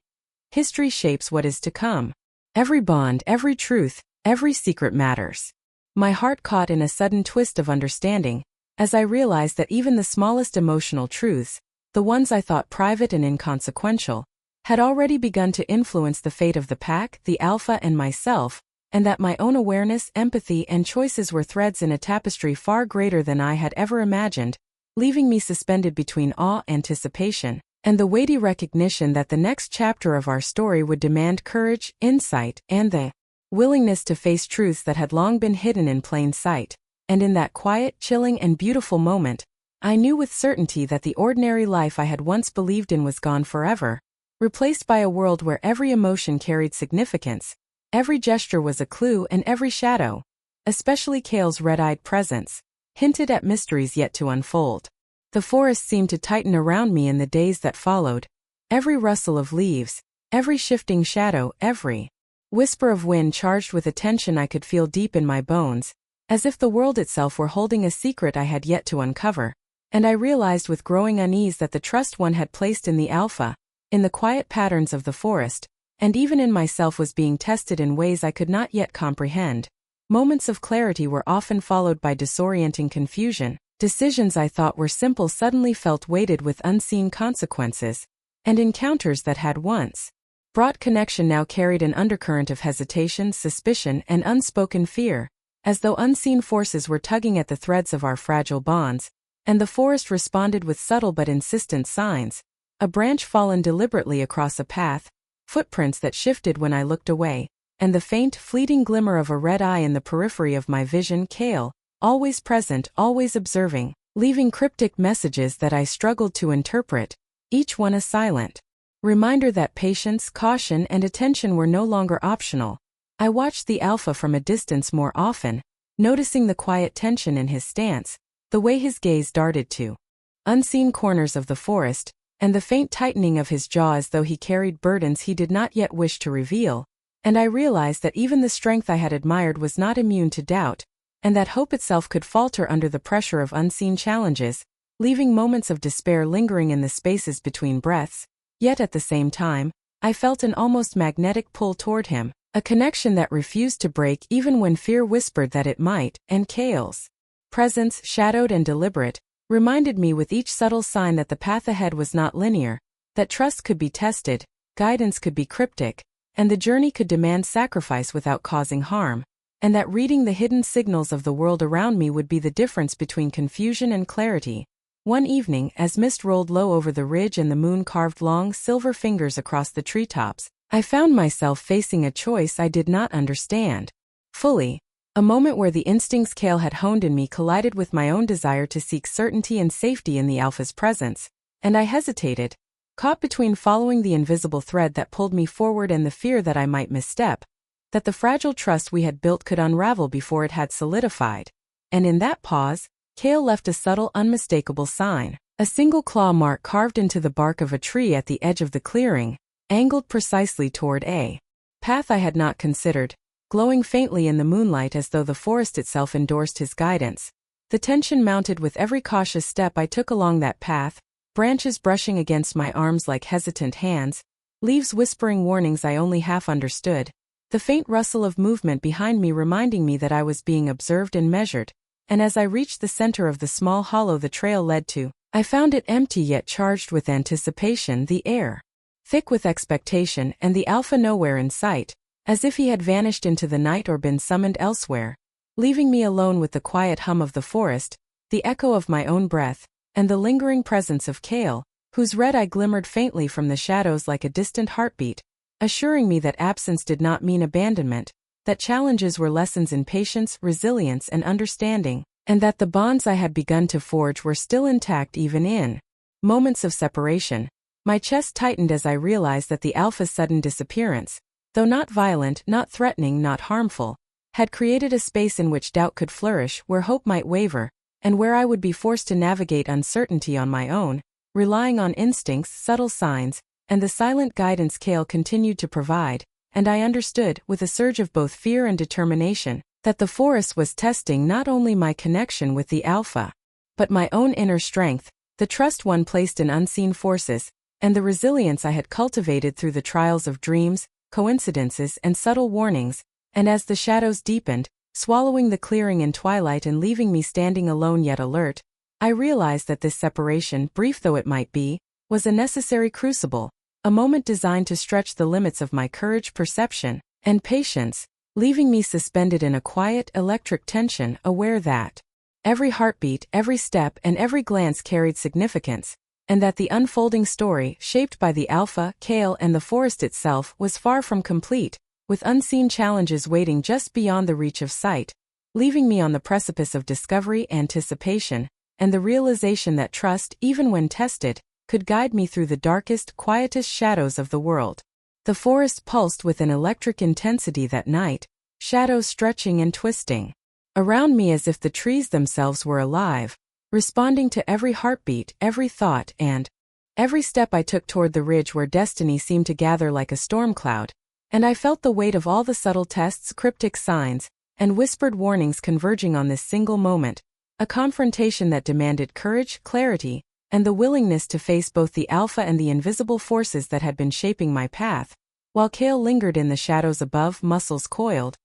History shapes what is to come. Every bond, every truth, every secret matters. My heart caught in a sudden twist of understanding, as I realized that even the smallest emotional truths, the ones I thought private and inconsequential, had already begun to influence the fate of the pack, the Alpha, and myself, and that my own awareness, empathy, and choices were threads in a tapestry far greater than I had ever imagined, leaving me suspended between awe, anticipation, and the weighty recognition that the next chapter of our story would demand courage, insight, and the willingness to face truths that had long been hidden in plain sight. And in that quiet, chilling, and beautiful moment, I knew with certainty that the ordinary life I had once believed in was gone forever, replaced by a world where every emotion carried significance, every gesture was a clue, and every shadow, especially Kael's red-eyed presence, hinted at mysteries yet to unfold. The forest seemed to tighten around me in the days that followed. Every rustle of leaves, every shifting shadow, every whisper of wind charged with a tension I could feel deep in my bones, as if the world itself were holding a secret I had yet to uncover. And I realized with growing unease that the trust one had placed in the Alpha, in the quiet patterns of the forest, and even in myself was being tested in ways I could not yet comprehend. Moments of clarity were often followed by disorienting confusion. Decisions I thought were simple suddenly felt weighted with unseen consequences, and encounters that had once brought connection now carried an undercurrent of hesitation, suspicion, and unspoken fear, as though unseen forces were tugging at the threads of our fragile bonds. And the forest responded with subtle but insistent signs: a branch fallen deliberately across a path, footprints that shifted when I looked away, and the faint, fleeting glimmer of a red eye in the periphery of my vision. Kael, always present, always observing, leaving cryptic messages that I struggled to interpret, each one a silent reminder that patience, caution, and attention were no longer optional. I watched the Alpha from a distance more often, noticing the quiet tension in his stance, the way his gaze darted to unseen corners of the forest, and the faint tightening of his jaw as though he carried burdens he did not yet wish to reveal. And I realized that even the strength I had admired was not immune to doubt, and that hope itself could falter under the pressure of unseen challenges, leaving moments of despair lingering in the spaces between breaths. Yet at the same time, I felt an almost magnetic pull toward him, a connection that refused to break even when fear whispered that it might. And Kael's presence, shadowed and deliberate, reminded me with each subtle sign that the path ahead was not linear, that trust could be tested, guidance could be cryptic, and the journey could demand sacrifice without causing harm, and that reading the hidden signals of the world around me would be the difference between confusion and clarity. One evening, as mist rolled low over the ridge and the moon carved long, silver fingers across the treetops, I found myself facing a choice I did not understand fully. A moment where the instincts Kael had honed in me collided with my own desire to seek certainty and safety in the Alpha's presence, and I hesitated, caught between following the invisible thread that pulled me forward and the fear that I might misstep, that the fragile trust we had built could unravel before it had solidified. And in that pause, Kael left a subtle, unmistakable sign, a single claw mark carved into the bark of a tree at the edge of the clearing, angled precisely toward a path I had not considered, glowing faintly in the moonlight as though the forest itself endorsed his guidance. The tension mounted with every cautious step I took along that path, branches brushing against my arms like hesitant hands, leaves whispering warnings I only half understood, the faint rustle of movement behind me reminding me that I was being observed and measured. and as I reached the center of the small hollow the trail led to, I found it empty yet charged with anticipation, the air thick with expectation, and the Alpha nowhere in sight, as if he had vanished into the night or been summoned elsewhere, leaving me alone with the quiet hum of the forest, the echo of my own breath, and the lingering presence of Kael, whose red eye glimmered faintly from the shadows like a distant heartbeat, assuring me that absence did not mean abandonment, that challenges were lessons in patience, resilience, and understanding, and that the bonds I had begun to forge were still intact even in moments of separation. My chest tightened as I realized that the Alpha's sudden disappearance, though not violent, not threatening, not harmful, had created a space in which doubt could flourish, where hope might waver, and where I would be forced to navigate uncertainty on my own, relying on instincts, subtle signs, and the silent guidance Kael continued to provide. And I understood, with a surge of both fear and determination, that the forest was testing not only my connection with the Alpha, but my own inner strength, the trust one placed in unseen forces, and the resilience I had cultivated through the trials of dreams, coincidences, and subtle warnings. And as the shadows deepened, swallowing the clearing in twilight and leaving me standing alone yet alert, I realized that this separation, brief though it might be, was a necessary crucible, a moment designed to stretch the limits of my courage, perception, and patience, leaving me suspended in a quiet, electric tension, aware that every heartbeat, every step, and every glance carried significance, and that the unfolding story, shaped by the Alpha, Kael, and the forest itself, was far from complete, with unseen challenges waiting just beyond the reach of sight, leaving me on the precipice of discovery, anticipation, and the realization that trust, even when tested, could guide me through the darkest, quietest shadows of the world. The forest pulsed with an electric intensity that night, shadows stretching and twisting around me as if the trees themselves were alive, responding to every heartbeat, every thought, and every step I took toward the ridge where destiny seemed to gather like a storm cloud, and I felt the weight of all the subtle tests, cryptic signs, and whispered warnings converging on this single moment, a confrontation that demanded courage, clarity, and the willingness to face both the Alpha and the invisible forces that had been shaping my path, while Kael lingered in the shadows above, muscles coiled,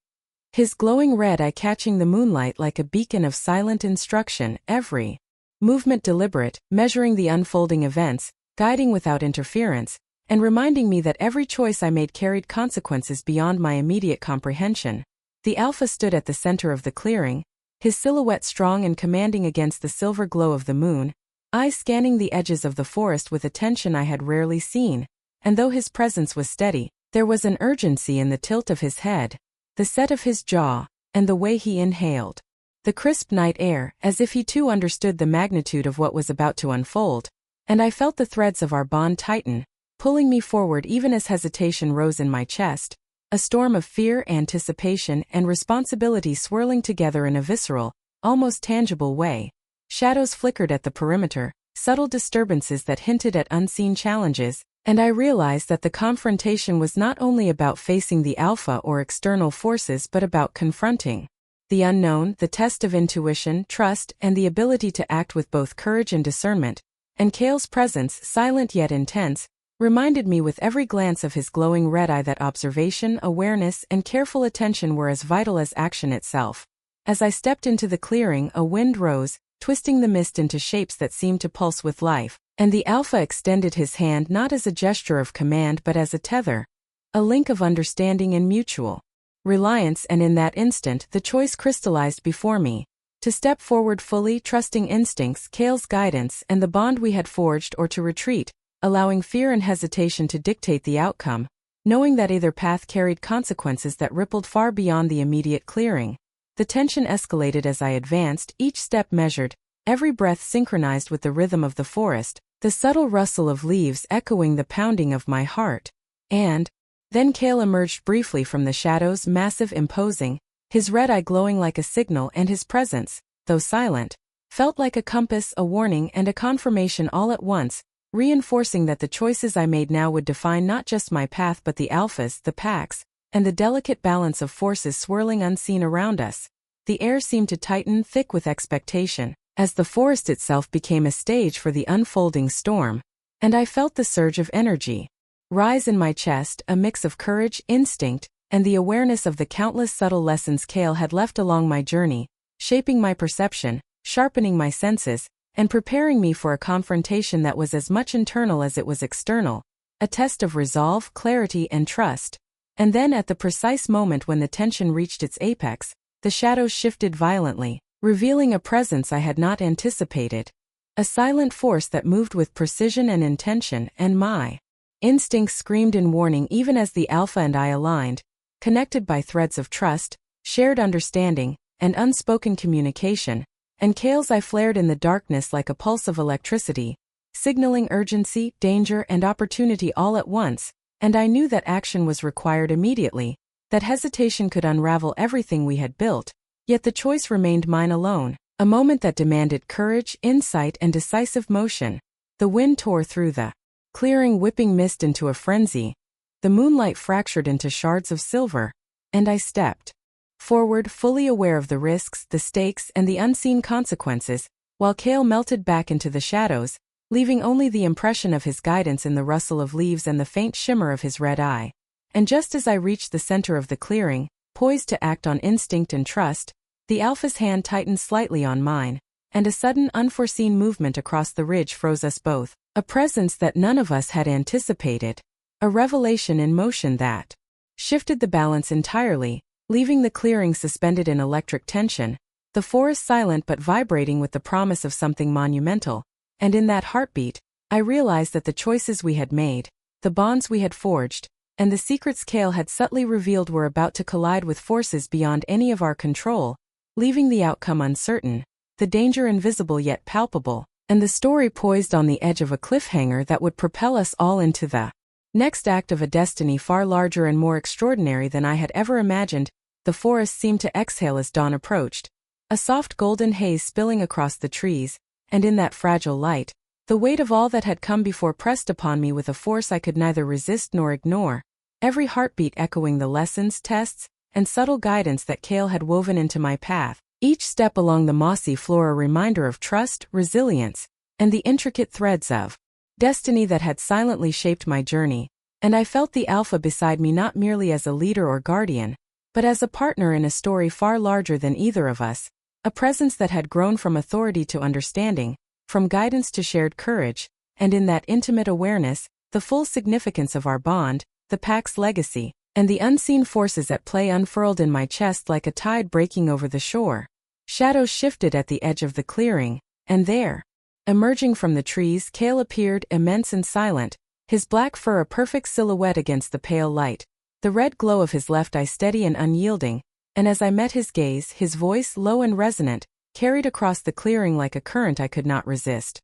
his glowing red eye catching the moonlight like a beacon of silent instruction, every movement deliberate, measuring the unfolding events, guiding without interference, and reminding me that every choice I made carried consequences beyond my immediate comprehension. The Alpha stood at the center of the clearing, his silhouette strong and commanding against the silver glow of the moon, eyes scanning the edges of the forest with attention I had rarely seen, and though his presence was steady, there was an urgency in the tilt of his head, the set of his jaw, and the way he inhaled the crisp night air, as if he too understood the magnitude of what was about to unfold, and I felt the threads of our bond tighten, pulling me forward even as hesitation rose in my chest, a storm of fear, anticipation, and responsibility swirling together in a visceral, almost tangible way. Shadows flickered at the perimeter, subtle disturbances that hinted at unseen challenges, and I realized that the confrontation was not only about facing the Alpha or external forces but about confronting the unknown, the test of intuition, trust, and the ability to act with both courage and discernment. And Kael's presence, silent yet intense, reminded me with every glance of his glowing red eye that observation, awareness, and careful attention were as vital as action itself. As I stepped into the clearing, a wind rose, twisting the mist into shapes that seemed to pulse with life, and the Alpha extended his hand not as a gesture of command but as a tether, a link of understanding and mutual reliance, and in that instant the choice crystallized before me, to step forward fully, trusting instincts, Kael's guidance, and the bond we had forged, or to retreat, allowing fear and hesitation to dictate the outcome, knowing that either path carried consequences that rippled far beyond the immediate clearing. The tension escalated as I advanced, each step measured, every breath synchronized with the rhythm of the forest, the subtle rustle of leaves echoing the pounding of my heart. And then Kael emerged briefly from the shadows, massive, imposing, his red eye glowing like a signal, and his presence, though silent, felt like a compass, a warning, and a confirmation all at once, reinforcing that the choices I made now would define not just my path but the Alpha's, the Pack's, and the delicate balance of forces swirling unseen around us. The air seemed to tighten, thick with expectation, as the forest itself became a stage for the unfolding storm, and I felt the surge of energy rise in my chest, a mix of courage, instinct, and the awareness of the countless subtle lessons Kael had left along my journey, shaping my perception, sharpening my senses, and preparing me for a confrontation that was as much internal as it was external, a test of resolve, clarity, and trust. And then at the precise moment when the tension reached its apex, the shadows shifted violently, revealing a presence I had not anticipated. A silent force that moved with precision and intention, and my instincts screamed in warning even as the Alpha and I aligned, connected by threads of trust, shared understanding, and unspoken communication, and Kael's eye flared in the darkness like a pulse of electricity, signaling urgency, danger, and opportunity all at once, and I knew that action was required immediately, that hesitation could unravel everything we had built, yet the choice remained mine alone, a moment that demanded courage, insight, and decisive motion. The wind tore through the clearing, whipping mist into a frenzy. The moonlight fractured into shards of silver, and I stepped forward, fully aware of the risks, the stakes, and the unseen consequences, while Kael melted back into the shadows, leaving only the impression of his guidance in the rustle of leaves and the faint shimmer of his red eye. And just as I reached the center of the clearing, poised to act on instinct and trust, the Alpha's hand tightened slightly on mine, and a sudden unforeseen movement across the ridge froze us both, a presence that none of us had anticipated, a revelation in motion that shifted the balance entirely, leaving the clearing suspended in electric tension, the forest silent but vibrating with the promise of something monumental. And in that heartbeat, I realized that the choices we had made, the bonds we had forged, and the secrets Kael had subtly revealed were about to collide with forces beyond any of our control, leaving the outcome uncertain, the danger invisible yet palpable, and the story poised on the edge of a cliffhanger that would propel us all into the next act of a destiny far larger and more extraordinary than I had ever imagined. The forest seemed to exhale as dawn approached, a soft golden haze spilling across the trees, and in that fragile light, the weight of all that had come before pressed upon me with a force I could neither resist nor ignore, every heartbeat echoing the lessons, tests, and subtle guidance that Kael had woven into my path, each step along the mossy floor a reminder of trust, resilience, and the intricate threads of destiny that had silently shaped my journey. And I felt the Alpha beside me not merely as a leader or guardian, but as a partner in a story far larger than either of us, a presence that had grown from authority to understanding, from guidance to shared courage, and in that intimate awareness, the full significance of our bond, the pack's legacy, and the unseen forces at play unfurled in my chest like a tide breaking over the shore. Shadows shifted at the edge of the clearing, and there, emerging from the trees, Kael appeared, immense and silent, his black fur a perfect silhouette against the pale light, the red glow of his left eye steady and unyielding, and as I met his gaze, his voice, low and resonant, carried across the clearing like a current I could not resist.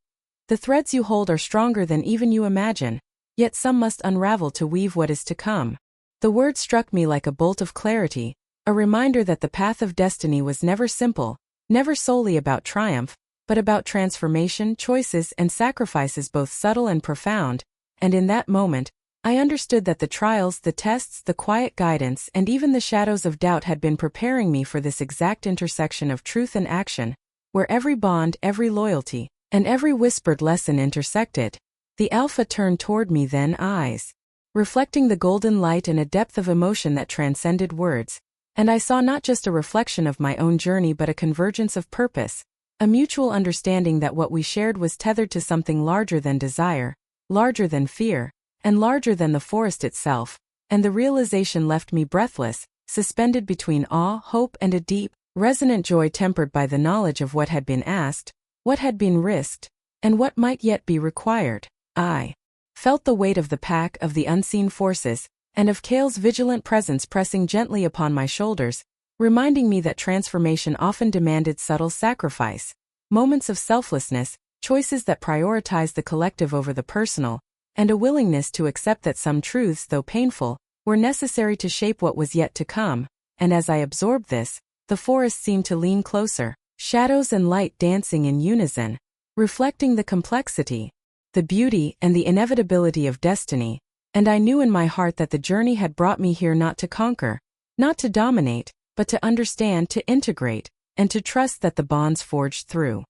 The threads you hold are stronger than even you imagine, yet some must unravel to weave what is to come. The word struck me like a bolt of clarity, a reminder that the path of destiny was never simple, never solely about triumph, but about transformation, choices, and sacrifices both subtle and profound. And in that moment, I understood that the trials, the tests, the quiet guidance, and even the shadows of doubt had been preparing me for this exact intersection of truth and action, where every bond, every loyalty, and every whispered lesson intersected. The Alpha turned toward me then, eyes reflecting the golden light and a depth of emotion that transcended words, and I saw not just a reflection of my own journey but a convergence of purpose, a mutual understanding that what we shared was tethered to something larger than desire, larger than fear, and larger than the forest itself, and the realization left me breathless, suspended between awe, hope, and a deep, resonant joy tempered by the knowledge of what had been asked, what had been risked, and what might yet be required. I felt the weight of the pack, of the unseen forces, and of Kael's vigilant presence pressing gently upon my shoulders, reminding me that transformation often demanded subtle sacrifice, moments of selflessness, choices that prioritized the collective over the personal, and a willingness to accept that some truths, though painful, were necessary to shape what was yet to come. And as I absorbed this, the forest seemed to lean closer, shadows and light dancing in unison, reflecting the complexity, the beauty, and the inevitability of destiny, and I knew in my heart that the journey had brought me here not to conquer, not to dominate, but to understand, to integrate, and to trust that the bonds forged through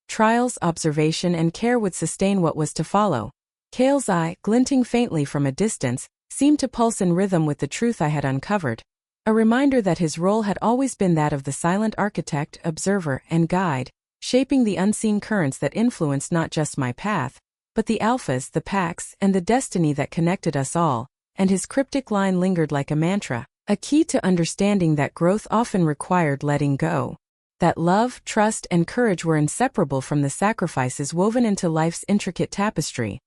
trials, observation, and care would sustain what was to follow. Kael's eye, glinting faintly from a distance, seemed to pulse in rhythm with the truth I had uncovered. A reminder that his role had always been that of the silent architect, observer, and guide, shaping the unseen currents that influenced not just my path, but the alphas, the packs, and the destiny that connected us all, and his cryptic line lingered like a mantra, a key to understanding that growth often required letting go. That love, trust, and courage were inseparable from the sacrifices woven into life's intricate tapestry.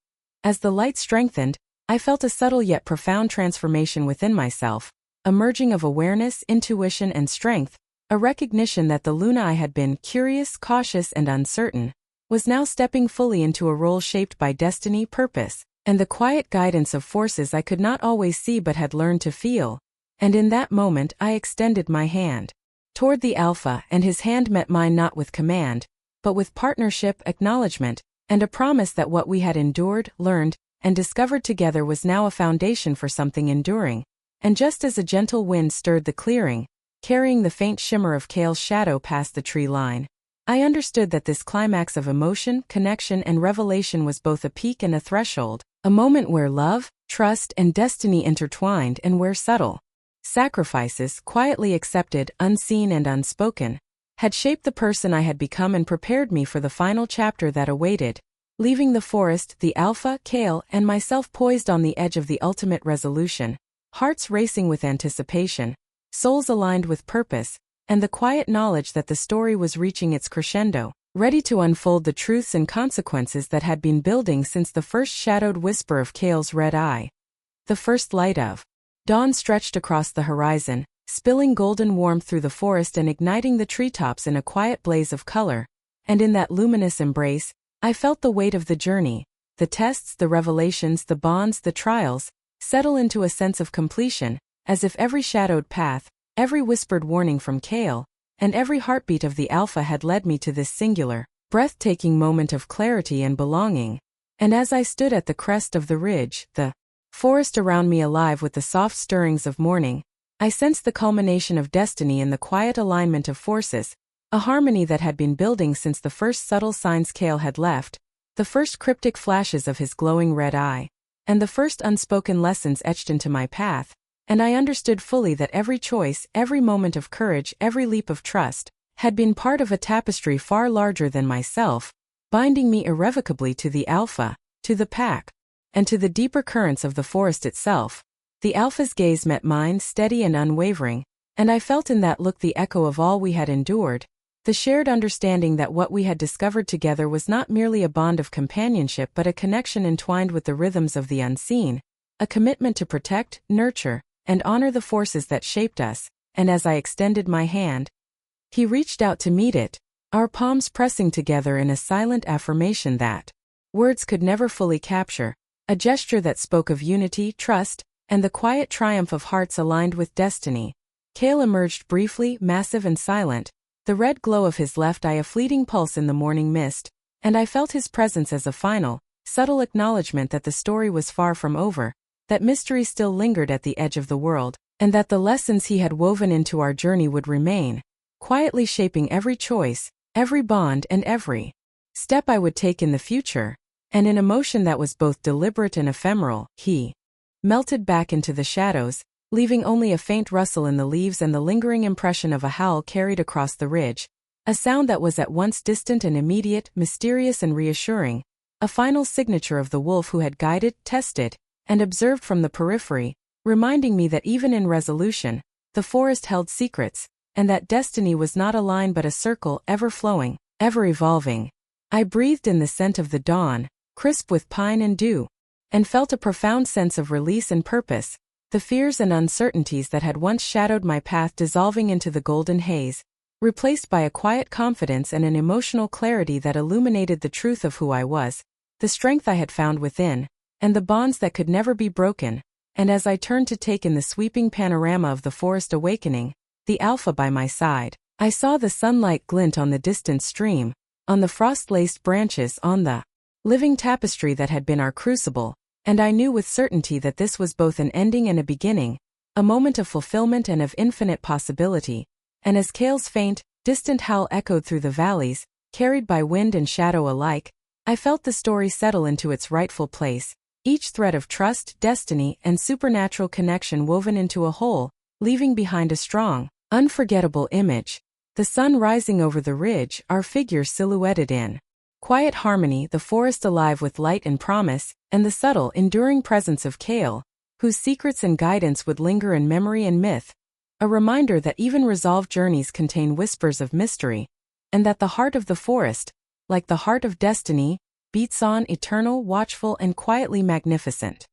As the light strengthened, I felt a subtle yet profound transformation within myself, a merging of awareness, intuition, and strength, a recognition that the Luna I had been, curious, cautious, and uncertain, was now stepping fully into a role shaped by destiny, purpose, and the quiet guidance of forces I could not always see but had learned to feel. And in that moment I extended my hand toward the Alpha, and his hand met mine not with command, but with partnership, acknowledgement, and a promise that what we had endured, learned, and discovered together was now a foundation for something enduring. And just as a gentle wind stirred the clearing, carrying the faint shimmer of Kael's shadow past the tree line, I understood that this climax of emotion, connection, and revelation was both a peak and a threshold, a moment where love, trust, and destiny intertwined, and where subtle sacrifices, quietly accepted, unseen, and unspoken, had shaped the person I had become and prepared me for the final chapter that awaited. Leaving the forest, the Alpha, Kael, and myself poised on the edge of the ultimate resolution, hearts racing with anticipation, souls aligned with purpose, and the quiet knowledge that the story was reaching its crescendo, ready to unfold the truths and consequences that had been building since the first shadowed whisper of Kael's red eye. The first light of dawn stretched across the horizon, spilling golden warmth through the forest and igniting the treetops in a quiet blaze of color, and in that luminous embrace, I felt the weight of the journey, the tests, the revelations, the bonds, the trials, settle into a sense of completion, as if every shadowed path, every whispered warning from Kael, and every heartbeat of the Alpha had led me to this singular, breathtaking moment of clarity and belonging. And as I stood at the crest of the ridge, the forest around me alive with the soft stirrings of morning, I sensed the culmination of destiny in the quiet alignment of forces, a harmony that had been building since the first subtle signs Kael had left, the first cryptic flashes of his glowing red eye, and the first unspoken lessons etched into my path. And I understood fully that every choice, every moment of courage, every leap of trust, had been part of a tapestry far larger than myself, binding me irrevocably to the Alpha, to the pack, and to the deeper currents of the forest itself. The Alpha's gaze met mine, steady and unwavering, and I felt in that look the echo of all we had endured, the shared understanding that what we had discovered together was not merely a bond of companionship but a connection entwined with the rhythms of the unseen, a commitment to protect, nurture, and honor the forces that shaped us. And as I extended my hand, he reached out to meet it, our palms pressing together in a silent affirmation that words could never fully capture, a gesture that spoke of unity, trust, and the quiet triumph of hearts aligned with destiny. Kael emerged briefly, massive and silent, the red glow of his left eye a fleeting pulse in the morning mist, and I felt his presence as a final, subtle acknowledgement that the story was far from over, that mystery still lingered at the edge of the world, and that the lessons he had woven into our journey would remain, quietly shaping every choice, every bond, and every step I would take in the future. And in a motion that was both deliberate and ephemeral, he melted back into the shadows, leaving only a faint rustle in the leaves and the lingering impression of a howl carried across the ridge, a sound that was at once distant and immediate, mysterious and reassuring, a final signature of the wolf who had guided, tested, and observed from the periphery, reminding me that even in resolution, the forest held secrets, and that destiny was not a line but a circle, ever flowing, ever evolving. I breathed in the scent of the dawn, crisp with pine and dew, and felt a profound sense of release and purpose, the fears and uncertainties that had once shadowed my path dissolving into the golden haze, replaced by a quiet confidence and an emotional clarity that illuminated the truth of who I was, the strength I had found within, and the bonds that could never be broken. And as I turned to take in the sweeping panorama of the forest awakening, the Alpha by my side, I saw the sunlight glint on the distant stream, on the frost-laced branches, on the living tapestry that had been our crucible, and I knew with certainty that this was both an ending and a beginning, a moment of fulfillment and of infinite possibility. And as Kael's faint, distant howl echoed through the valleys, carried by wind and shadow alike, I felt the story settle into its rightful place, each thread of trust, destiny, and supernatural connection woven into a whole, leaving behind a strong, unforgettable image. The sun rising over the ridge, our figures silhouetted in quiet harmony, the forest alive with light and promise, and the subtle, enduring presence of Kael, whose secrets and guidance would linger in memory and myth, a reminder that even resolved journeys contain whispers of mystery, and that the heart of the forest, like the heart of destiny, beats on, eternal, watchful, and quietly magnificent.